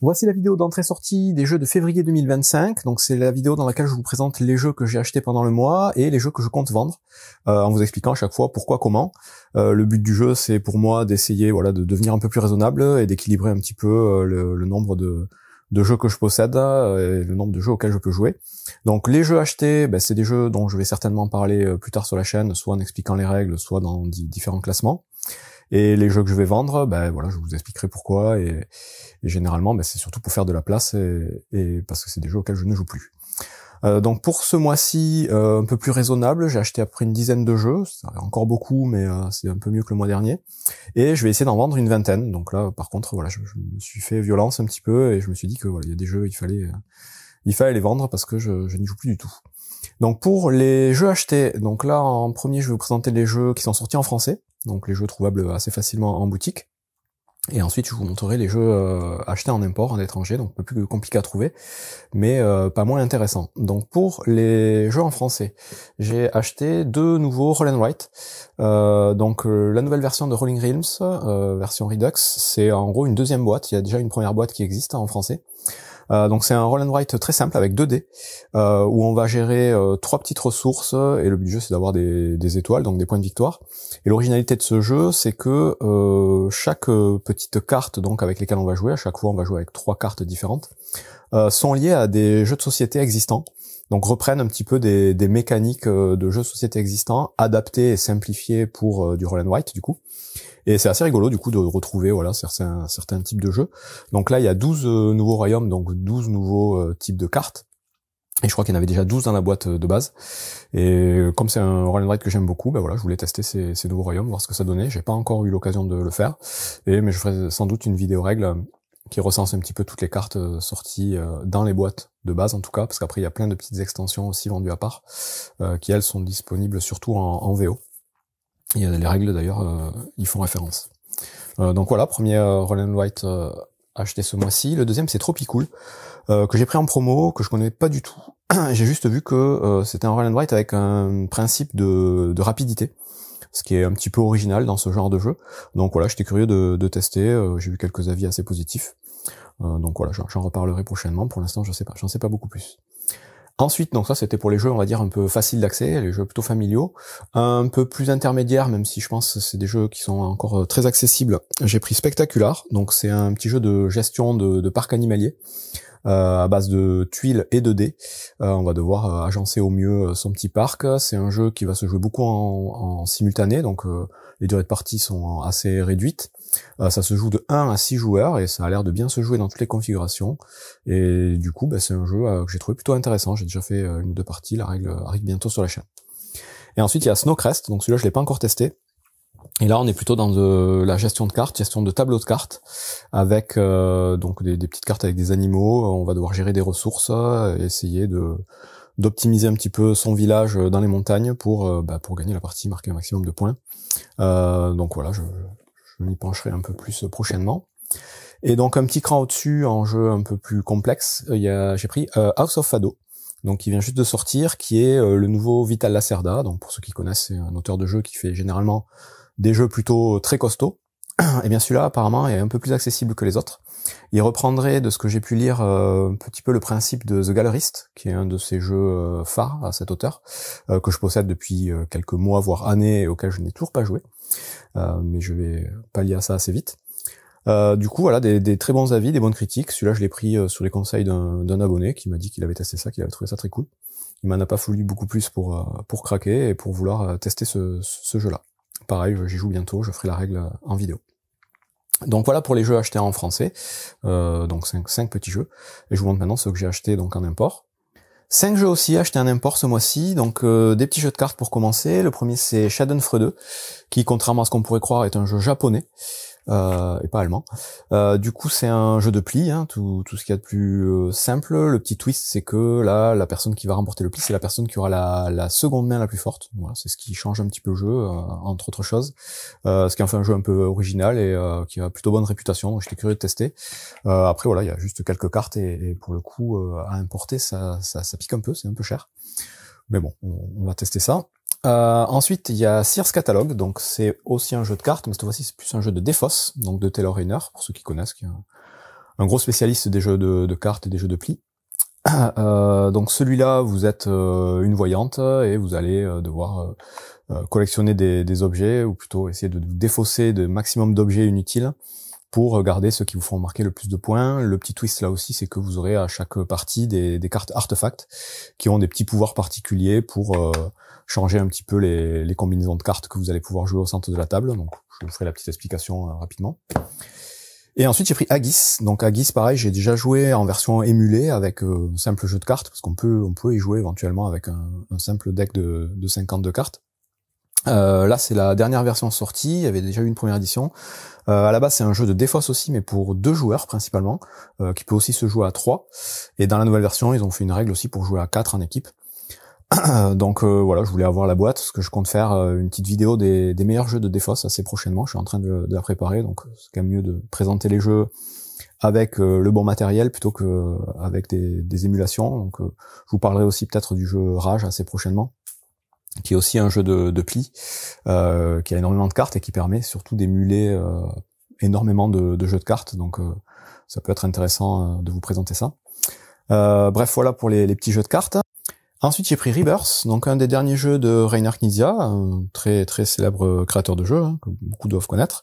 Voici la vidéo d'entrée-sortie des jeux de février 2025. Donc c'est la vidéo dans laquelle je vous présente les jeux que j'ai achetés pendant le mois et les jeux que je compte vendre, en vous expliquant à chaque fois pourquoi, comment. Le but du jeu, c'est pour moi d'essayer de devenir un peu plus raisonnable et d'équilibrer un petit peu le nombre de jeux que je possède et le nombre de jeux auxquels je peux jouer. Donc les jeux achetés, c'est des jeux dont je vais certainement parler plus tard sur la chaîne, soit en expliquant les règles, soit dans différents classements. Et les jeux que je vais vendre, je vous expliquerai pourquoi. Et généralement, c'est surtout pour faire de la place et parce que c'est des jeux auxquels je ne joue plus. Donc pour ce mois-ci, un peu plus raisonnable, j'ai acheté à peu près une dizaine de jeux. C'est encore beaucoup, mais c'est un peu mieux que le mois dernier. Et je vais essayer d'en vendre une vingtaine. Donc là, par contre, je me suis fait violence un petit peu et je me suis dit que il y a des jeux, il fallait les vendre parce que je n'y joue plus du tout. Donc pour les jeux achetés, donc là en premier, je vais vous présenter les jeux qui sont sortis en français. Donc les jeux trouvables assez facilement en boutique. Et ensuite, je vous montrerai les jeux achetés en import, en étranger, donc un peu plus compliqué à trouver, mais pas moins intéressant. Donc pour les jeux en français, j'ai acheté deux nouveaux Roll & Write. La nouvelle version de Rolling Realms, version Redux, c'est en gros une deuxième boîte. Il y a déjà une première boîte qui existe en français. Donc c'est un roll and write très simple avec 2 dés où on va gérer 3 petites ressources et le but du jeu c'est d'avoir des étoiles, donc des points de victoire. Et l'originalité de ce jeu c'est que chaque petite carte donc avec lesquelles on va jouer, à chaque fois on va jouer avec 3 cartes différentes, sont liées à des jeux de société existants. Donc reprennent un petit peu des mécaniques de jeux de société existants, adaptés et simplifiés pour du roll and write du coup. Et c'est assez rigolo du coup de retrouver certains types de jeux. Donc là il y a 12 nouveaux royaumes, donc 12 nouveaux types de cartes. Et je crois qu'il y en avait déjà 12 dans la boîte de base. Et comme c'est un roll and write que j'aime beaucoup, je voulais tester ces nouveaux royaumes, voir ce que ça donnait. J'ai pas encore eu l'occasion de le faire, mais je ferai sans doute une vidéo règle qui recense un petit peu toutes les cartes sorties dans les boîtes de base en tout cas, parce qu'après il y a plein de petites extensions aussi vendues à part, qui elles sont disponibles surtout en VO. Il y a les règles d'ailleurs, y font référence. Donc voilà, premier Roll & Write acheté ce mois-ci. Le deuxième c'est Tropicool, que j'ai pris en promo, que je connais pas du tout. J'ai juste vu que c'était un Roll & Write avec un principe de rapidité, ce qui est un petit peu original dans ce genre de jeu. Donc voilà, j'étais curieux de tester, j'ai vu quelques avis assez positifs. Donc voilà, j'en reparlerai prochainement. Pour l'instant, j'en sais pas beaucoup plus. Ensuite, donc ça c'était pour les jeux on va dire un peu faciles d'accès, les jeux plutôt familiaux, un peu plus intermédiaires, même si je pense que c'est des jeux qui sont encore très accessibles. J'ai pris Spectacular, donc c'est un petit jeu de gestion de parc animalier à base de tuiles et de dés. On va devoir agencer au mieux son petit parc. C'est un jeu qui va se jouer beaucoup en simultané, donc les durées de partie sont assez réduites. Ça se joue de 1 à 6 joueurs et ça a l'air de bien se jouer dans toutes les configurations. Et du coup, c'est un jeu que j'ai trouvé plutôt intéressant. J'ai déjà fait une ou deux parties, la règle arrive bientôt sur la chaîne. Et ensuite, il y a Snowcrest, donc celui-là je l'ai pas encore testé. Et là, on est plutôt dans la gestion de cartes, gestion de tableau de cartes, avec donc des petites cartes avec des animaux. On va devoir gérer des ressources, essayer d'optimiser un petit peu son village dans les montagnes pour gagner la partie, marquer un maximum de points. Donc voilà, je m'y pencherai un peu plus prochainement. Et donc un petit cran au-dessus, en jeu un peu plus complexe, j'ai pris House of Fado, donc qui vient juste de sortir, qui est le nouveau Vital Lacerda. Donc pour ceux qui connaissent, c'est un auteur de jeu qui fait généralement des jeux plutôt très costauds. Et bien celui-là apparemment est un peu plus accessible que les autres. Il reprendrait, de ce que j'ai pu lire, un petit peu le principe de The Gallerist, qui est un de ces jeux phares à cet auteur, que je possède depuis quelques mois, voire années, et auquel je n'ai toujours pas joué. Mais je vais pallier à ça assez vite. Du coup, voilà, des très bons avis, des bonnes critiques. Celui-là, je l'ai pris sur les conseils d'un abonné qui m'a dit qu'il avait testé ça, qu'il avait trouvé ça très cool. Il m'en a pas fallu beaucoup plus pour craquer et pour vouloir tester ce jeu-là. Pareil, j'y joue bientôt, je ferai la règle en vidéo. Donc voilà pour les jeux achetés en français, donc 5 petits jeux. Et je vous montre maintenant ceux que j'ai achetés donc en import. 5 jeux aussi achetés en import ce mois-ci, donc des petits jeux de cartes pour commencer. Le premier c'est Schadenfreude, qui contrairement à ce qu'on pourrait croire est un jeu japonais, et pas allemand. Du coup c'est un jeu de pli, tout ce qu'il y a de plus simple. Le petit twist c'est que là la personne qui va remporter le pli c'est la personne qui aura la seconde main la plus forte. Voilà, c'est ce qui change un petit peu le jeu, entre autres choses. Ce qui en fait un jeu un peu original et qui a plutôt bonne réputation, donc j'étais curieux de tester. Après voilà, il y a juste quelques cartes et pour le coup à importer ça pique un peu, c'est un peu cher. Mais bon, on va tester ça. Ensuite, il y a Sears Catalog, donc c'est aussi un jeu de cartes, mais cette fois-ci c'est plus un jeu de Defos, donc de Taylor Rayner, pour ceux qui connaissent, qui est un gros spécialiste des jeux de cartes et des jeux de plis. Donc celui-là, vous êtes une voyante et vous allez devoir collectionner des objets, ou plutôt essayer de défausser de maximum d'objets inutiles pour garder ceux qui vous font marquer le plus de points. Le petit twist là aussi, c'est que vous aurez à chaque partie des cartes artefacts qui ont des petits pouvoirs particuliers pour changer un petit peu les combinaisons de cartes que vous allez pouvoir jouer au centre de la table. Donc je vous ferai la petite explication rapidement. Et ensuite j'ai pris Aegis. Donc Aegis, pareil, j'ai déjà joué en version émulée avec un simple jeu de cartes, parce qu'on peut y jouer éventuellement avec un simple deck de 52 cartes. Là c'est la dernière version sortie, il y avait déjà eu une première édition. À la base c'est un jeu de défausse aussi, mais pour 2 joueurs principalement, qui peut aussi se jouer à 3. Et dans la nouvelle version ils ont fait une règle aussi pour jouer à 4 en équipe. Donc voilà, je voulais avoir la boîte, parce que je compte faire une petite vidéo des meilleurs jeux de défausse assez prochainement. Je suis en train de la préparer, donc c'est quand même mieux de présenter les jeux avec le bon matériel plutôt que avec des émulations. Donc je vous parlerai aussi peut-être du jeu Rage assez prochainement, qui est aussi un jeu de plis, qui a énormément de cartes et qui permet surtout d'émuler énormément de jeux de cartes. Donc ça peut être intéressant de vous présenter ça. Bref, voilà pour les petits jeux de cartes. Ensuite, j'ai pris Rebirth, donc un des derniers jeux de Reiner Knizia, un très très célèbre créateur de jeux, que beaucoup doivent connaître.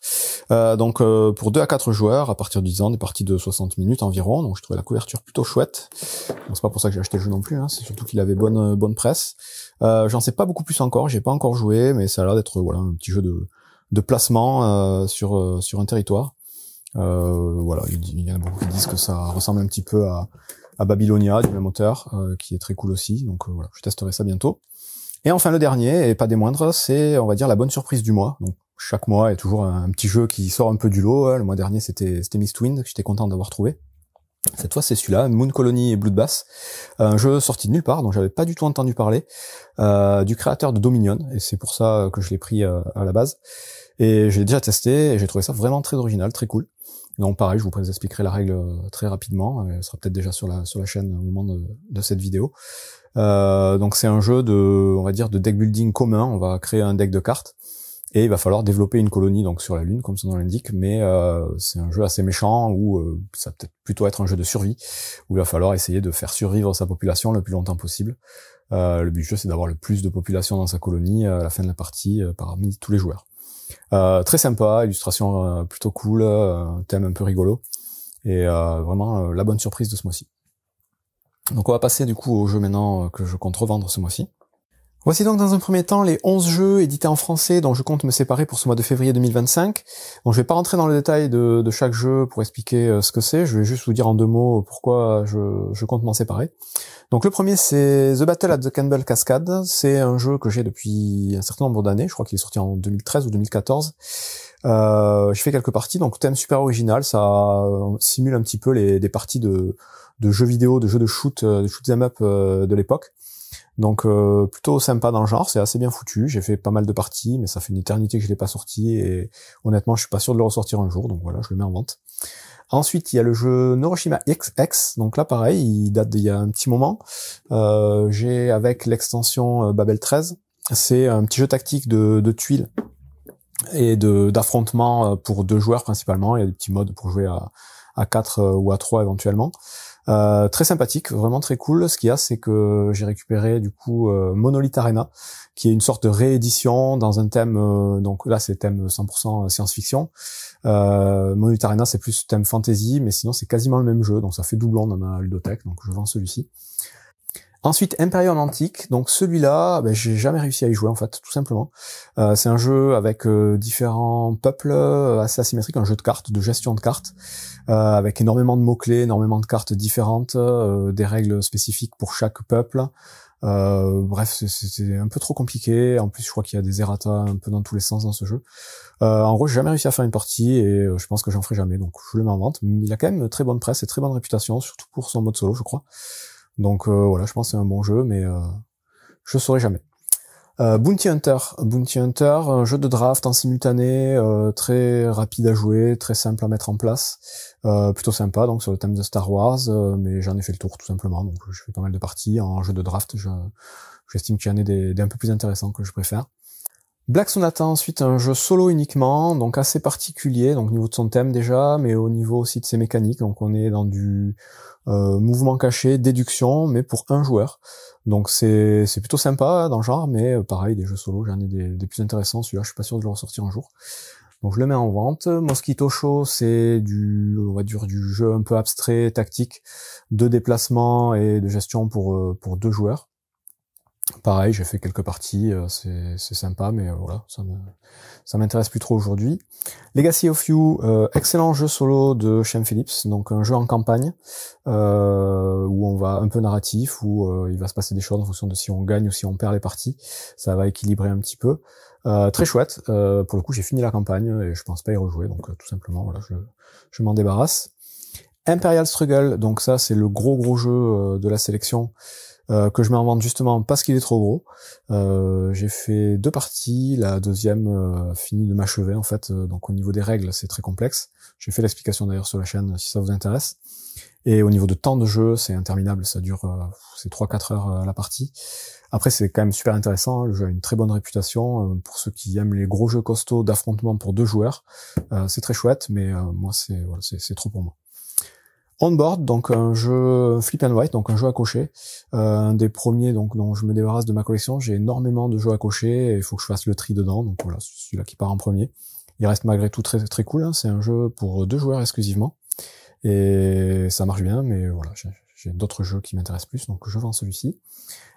Donc pour 2 à 4 joueurs, à partir de 10 ans, des parties de 60 minutes environ. Donc je trouvais la couverture plutôt chouette. Bon, c'est pas pour ça que j'ai acheté le jeu non plus, c'est surtout qu'il avait bonne presse. J'en sais pas beaucoup plus encore, j'ai pas encore joué, mais ça a l'air d'être voilà un petit jeu de placement sur un territoire. Voilà, il y en a beaucoup qui disent que ça ressemble un petit peu à Babylonia, du même auteur, qui est très cool aussi. Donc voilà, je testerai ça bientôt. Et enfin le dernier, et pas des moindres, c'est on va dire la bonne surprise du mois. Donc chaque mois il y a toujours un petit jeu qui sort un peu du lot. Le mois dernier c'était Mistwind, que j'étais content d'avoir trouvé. Cette fois c'est celui-là, Moon Colony et Bloodbath, un jeu sorti de nulle part, dont j'avais pas du tout entendu parler, du créateur de Dominion, et c'est pour ça que je l'ai pris à la base. Et j'ai déjà testé, et j'ai trouvé ça vraiment très original, très cool. Donc pareil, je vous expliquerai la règle très rapidement, elle sera peut-être déjà sur la chaîne au moment de cette vidéo. Donc c'est un jeu on va dire de deck building commun. On va créer un deck de cartes, et il va falloir développer une colonie donc sur la Lune, comme son nom l'indique, mais c'est un jeu assez méchant, où ça va peut-être plutôt être un jeu de survie, où il va falloir essayer de faire survivre sa population le plus longtemps possible. Le but du jeu, c'est d'avoir le plus de population dans sa colonie à la fin de la partie parmi tous les joueurs. Très sympa, illustration plutôt cool, un thème un peu rigolo, et vraiment la bonne surprise de ce mois-ci. Donc on va passer du coup au jeu maintenant que je compte revendre ce mois-ci. Voici donc dans un premier temps les 11 jeux édités en français dont je compte me séparer pour ce mois de février 2025. Donc je vais pas rentrer dans le détail de chaque jeu pour expliquer ce que c'est, je vais juste vous dire en 2 mots pourquoi je compte m'en séparer. Donc le premier c'est The Battle at the Campbell Cascade, c'est un jeu que j'ai depuis un certain nombre d'années, je crois qu'il est sorti en 2013 ou 2014. J'ai fait quelques parties, donc thème super original, ça simule un petit peu des parties de jeux vidéo, de jeux de shoot 'em up de l'époque. Donc plutôt sympa dans le genre, c'est assez bien foutu, j'ai fait pas mal de parties, mais ça fait une éternité que je l'ai pas sorti, et honnêtement je suis pas sûr de le ressortir un jour, donc voilà, je le mets en vente. Ensuite il y a le jeu Neuroshima XX, donc là pareil, il date d'il y a un petit moment, j'ai avec l'extension Babel 13, c'est un petit jeu tactique de tuiles et d'affrontements pour 2 joueurs principalement, il y a des petits modes pour jouer à 4 ou à 3 éventuellement. Très sympathique, vraiment très cool. Ce qu'il y a, c'est que j'ai récupéré du coup Monolith Arena, qui est une sorte de réédition dans un thème, donc là c'est thème 100% science-fiction. Monolith Arena c'est plus thème fantasy, mais sinon c'est quasiment le même jeu, donc ça fait doublon dans ma ludothèque, donc je vends celui-ci. Ensuite, Imperium Antique, donc celui-là, j'ai jamais réussi à y jouer en fait, tout simplement. C'est un jeu avec différents peuples assez asymétriques, un jeu de cartes, de gestion de cartes, avec énormément de mots-clés, énormément de cartes différentes, des règles spécifiques pour chaque peuple. Bref, c'est un peu trop compliqué. En plus, je crois qu'il y a des errata un peu dans tous les sens dans ce jeu. En gros, j'ai jamais réussi à faire une partie, et je pense que j'en ferai jamais, donc je le mets en vente. Mais il a quand même très bonne presse et très bonne réputation, surtout pour son mode solo, je crois. Donc voilà, je pense que c'est un bon jeu, mais je saurai jamais. Bounty Hunter, un jeu de draft en simultané, très rapide à jouer, très simple à mettre en place, plutôt sympa, donc sur le thème de Star Wars, mais j'en ai fait le tour tout simplement, donc je fais pas mal de parties en jeu de draft, j'estime qu'il y en a des un peu plus intéressants que je préfère. Black Sonata, ensuite un jeu solo uniquement, donc assez particulier, donc au niveau de son thème déjà, mais au niveau aussi de ses mécaniques, donc on est dans du mouvement caché, déduction, mais pour un joueur. Donc c'est plutôt sympa dans le genre, mais pareil, des jeux solo, j'en ai des plus intéressants, celui-là je suis pas sûr de le ressortir un jour. Donc je le mets en vente. Mosquito Show, c'est on va dire du jeu un peu abstrait, tactique, de déplacement et de gestion pour 2 joueurs. Pareil, j'ai fait quelques parties, c'est sympa, mais voilà, ça m'intéresse plus trop aujourd'hui. Legacy of You, excellent jeu solo de Shem Phillips, donc un jeu en campagne, où on va un peu narratif, où il va se passer des choses en fonction de si on gagne ou si on perd les parties. Ça va équilibrer un petit peu. Très chouette, pour le coup j'ai fini la campagne et je pense pas y rejouer, donc tout simplement, voilà, je m'en débarrasse. Imperial Struggle, donc ça c'est le gros jeu de la sélection, que je mets en vente justement parce qu'il est trop gros. J'ai fait 2 parties, la deuxième finit de m'achever en fait, donc au niveau des règles c'est très complexe. J'ai fait l'explication d'ailleurs sur la chaîne si ça vous intéresse. Et au niveau de temps de jeu, c'est interminable, ça dure c'est 3-4 heures la partie. Après c'est quand même super intéressant, le jeu a une très bonne réputation, pour ceux qui aiment les gros jeux costauds d'affrontement pour 2 joueurs, c'est très chouette, mais moi c'est trop pour moi. Onboard, donc un jeu flip and write, donc un jeu à cocher, un des premiers donc dont je me débarrasse de ma collection. J'ai énormément de jeux à cocher et il faut que je fasse le tri dedans, donc voilà, c'est celui-là qui part en premier. Il reste malgré tout très très cool, hein. C'est un jeu pour 2 joueurs exclusivement et ça marche bien, mais voilà, j'ai d'autres jeux qui m'intéressent plus, donc je vends celui-ci.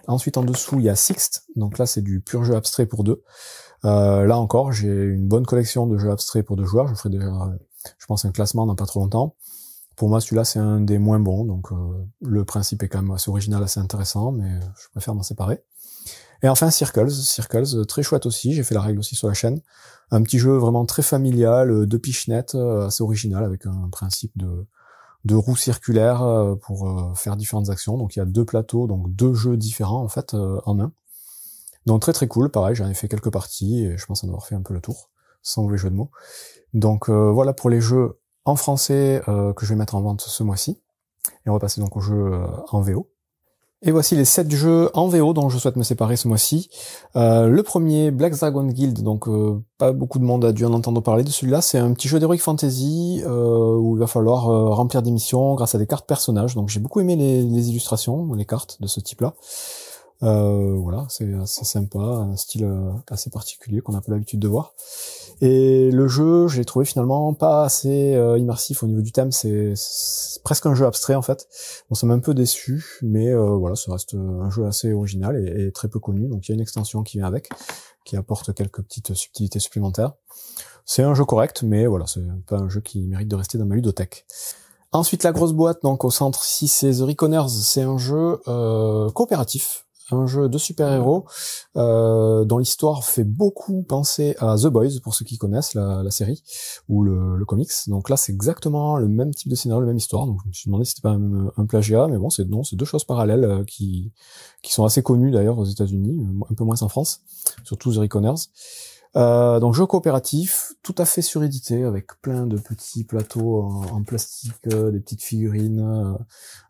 Ensuite en dessous il y a Sixt, donc là c'est du pur jeu abstrait pour 2. Là encore j'ai une bonne collection de jeux abstraits pour 2 joueurs, je ferai déjà je pense un classement dans pas trop longtemps. Pour moi, celui-là, c'est un des moins bons, donc le principe est quand même assez original, assez intéressant, mais je préfère m'en séparer. Et enfin, Circles, très chouette aussi, j'ai fait la règle aussi sur la chaîne. Un petit jeu vraiment très familial, de pichenette, assez original, avec un principe de roue circulaire pour faire différentes actions. Donc il y a 2 plateaux, donc 2 jeux différents en fait, en un. Donc très très cool, pareil, j'en ai fait quelques parties, et je pense en avoir fait un peu le tour, sans mauvais jeu de mots. Donc voilà pour les jeux en français que je vais mettre en vente ce mois-ci. Et on va passer donc au jeu en VO. Et voici les 7 jeux en VO dont je souhaite me séparer ce mois-ci. Le premier, Black Dragon Guild, donc pas beaucoup de monde a dû en entendre parler de celui-là. C'est un petit jeu d'Heroic Fantasy où il va falloir remplir des missions grâce à des cartes personnages. Donc j'ai beaucoup aimé les illustrations, les cartes de ce type-là. Voilà, c'est assez sympa, un style assez particulier qu'on n'a pas l'habitude de voir. Et le jeu, j'ai trouvé finalement pas assez immersif au niveau du thème, c'est presque un jeu abstrait en fait. Bon, ça m'a un peu déçu, mais voilà, ça reste un jeu assez original et très peu connu. Donc il y a une extension qui vient avec, qui apporte quelques petites subtilités supplémentaires. C'est un jeu correct, mais voilà, c'est pas un jeu qui mérite de rester dans ma ludothèque. Ensuite, la grosse boîte, donc au centre, si c'est The Reckoners, c'est un jeu coopératif. Un jeu de super-héros dont l'histoire fait beaucoup penser à The Boys, pour ceux qui connaissent la série, ou le comics. Donc là, c'est exactement le même type de scénario, la même histoire. Donc je me suis demandé si c'était pas un plagiat, mais bon, c'est 2 choses parallèles qui sont assez connues d'ailleurs aux États-Unis, un peu moins en France, surtout The Reckoners. Donc jeu coopératif, tout à fait surédité, avec plein de petits plateaux en plastique, des petites figurines,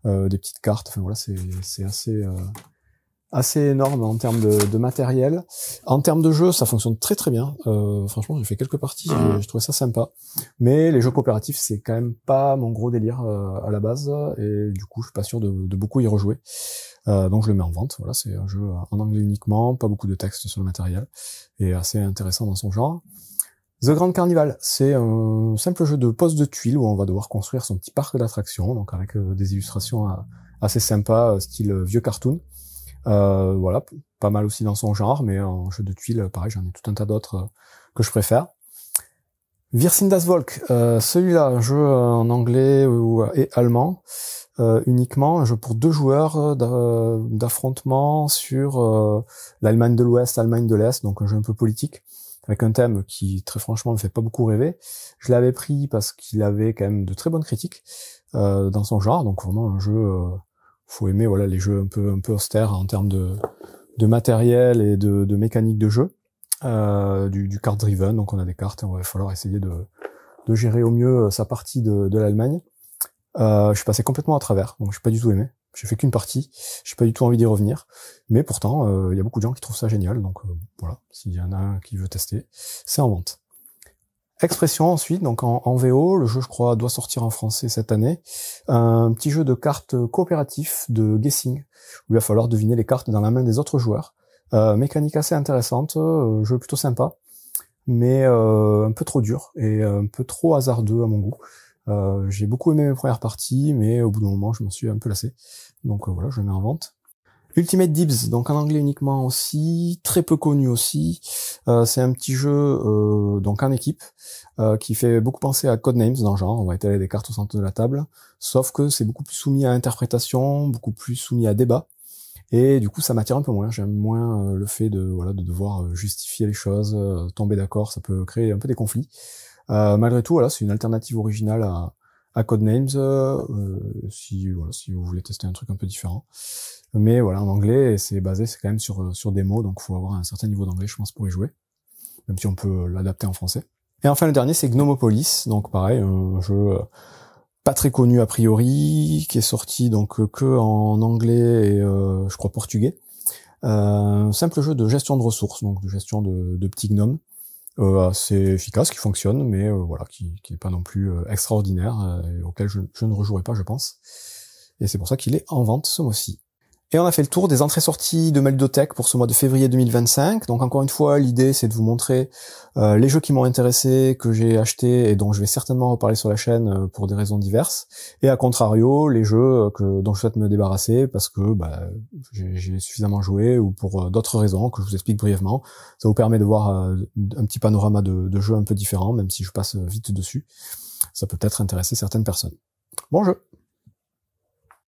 des petites cartes. Enfin voilà, c'est assez énorme en termes de matériel. En termes de jeu, ça fonctionne très très bien. Franchement, j'ai fait quelques parties, j'ai trouvé ça sympa. Mais les jeux coopératifs, c'est quand même pas mon gros délire à la base, et du coup, je suis pas sûr de beaucoup y rejouer. Donc je le mets en vente. Voilà, c'est un jeu en anglais uniquement, pas beaucoup de texte sur le matériel, et assez intéressant dans son genre. The Grand Carnival, c'est un simple jeu de pose de tuiles où on va devoir construire son petit parc d'attractions, donc avec des illustrations assez sympas, style vieux cartoon. Voilà, pas mal aussi dans son genre, mais en jeu de tuiles, pareil, j'en ai tout un tas d'autres que je préfère. Wir sind das Volk, celui-là, un jeu en anglais et allemand, uniquement, un jeu pour 2 joueurs d'affrontement sur l'Allemagne de l'Ouest, l'Allemagne de l'Est, donc un jeu un peu politique, avec un thème qui, très franchement, me fait pas beaucoup rêver. Je l'avais pris parce qu'il avait quand même de très bonnes critiques dans son genre, donc vraiment un jeu... faut aimer voilà les jeux un peu austères en termes de matériel et de mécanique de jeu, du card driven, donc on a des cartes et on va falloir essayer de gérer au mieux sa partie de l'Allemagne. Je suis passé complètement à travers, donc j'ai pas du tout aimé. J'ai fait qu'une partie, j'ai pas du tout envie d'y revenir, mais pourtant il y a beaucoup de gens qui trouvent ça génial, donc voilà, s'il y en a un qui veut tester, c'est en vente. Expression ensuite, donc en VO, le jeu je crois doit sortir en français cette année, un petit jeu de cartes coopératif de guessing, où il va falloir deviner les cartes dans la main des autres joueurs. Mécanique assez intéressante, jeu plutôt sympa, mais un peu trop dur et un peu trop hasardeux à mon goût. J'ai beaucoup aimé mes premières parties, mais au bout d'un moment je m'en suis un peu lassé, donc voilà, je le mets en vente. Ultimate Dibs, donc en anglais uniquement aussi, très peu connu aussi. C'est un petit jeu donc en équipe qui fait beaucoup penser à Codenames dans le genre. On va étaler des cartes au centre de la table, sauf que c'est beaucoup plus soumis à interprétation, beaucoup plus soumis à débat. Et du coup, ça m'attire un peu moins. J'aime moins le fait de devoir justifier les choses, tomber d'accord. Ça peut créer un peu des conflits. Malgré tout, voilà, c'est une alternative originale à Codenames. Si vous voulez tester un truc un peu différent. Mais voilà, en anglais, c'est quand même sur des mots, donc il faut avoir un certain niveau d'anglais, je pense, pour y jouer, même si on peut l'adapter en français. Et enfin, le dernier, c'est Gnomopolis, donc pareil, un jeu pas très connu a priori, qui est sorti donc que en anglais et je crois portugais. Simple jeu de gestion de ressources, donc de gestion de petits gnomes, assez efficace, qui fonctionne, mais voilà, qui est pas non plus extraordinaire, et auquel je ne rejouerai pas, je pense. Et c'est pour ça qu'il est en vente ce mois-ci. Et on a fait le tour des entrées-sorties de Meldothèque pour ce mois de février 2025. Donc encore une fois, l'idée c'est de vous montrer les jeux qui m'ont intéressé, que j'ai achetés et dont je vais certainement reparler sur la chaîne pour des raisons diverses. Et à contrario, les jeux dont je souhaite me débarrasser parce que j'ai suffisamment joué ou pour d'autres raisons que je vous explique brièvement. Ça vous permet de voir un petit panorama de jeux un peu différents, même si je passe vite dessus. Ça peut peut-être intéresser certaines personnes. Bon jeu!